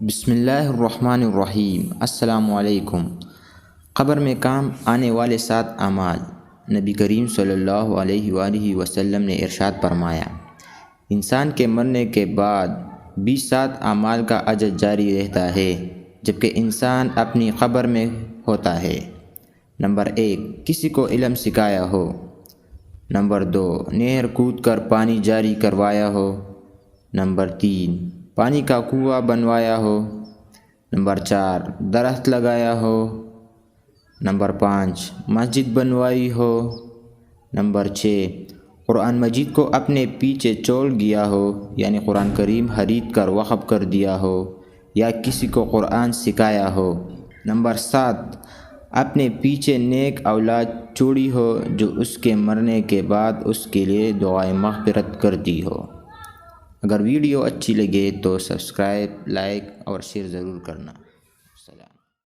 بسم اللہ الرحمن الرحیم۔ السلام علیکم۔ قبر میں کام آنے والے 7 اعمال۔ نبی کریم صلی اللہ علیہ وآلہ وسلم نے ارشاد فرمایا، انسان کے مرنے کے بعد بھی 7 اعمال کا اجر جاری رہتا ہے جبکہ انسان اپنی قبر میں ہوتا ہے۔ نمبر 1، کسی کو علم سکھایا ہو۔ نمبر 2، نہر کود کر پانی جاری کروایا ہو۔ نمبر 3، پانی کا کنواں بنوایا ہو۔ نمبر 4، درخت لگایا ہو۔ نمبر 5، مسجد بنوائی ہو۔ نمبر 6، قرآن مجید کو اپنے پیچھے چھوڑ گیا ہو، یعنی قرآن کریم خرید کر وقف کر دیا ہو یا کسی کو قرآن سکھایا ہو۔ نمبر 7، اپنے پیچھے نیک اولاد چھوڑی ہو جو اس کے مرنے کے بعد اس کے لیے دعائے مغفرت کرتی ہو۔ اگر ویڈیو اچھی لگے تو سبسکرائب، لائک اور شیئر ضرور کرنا۔ السلام۔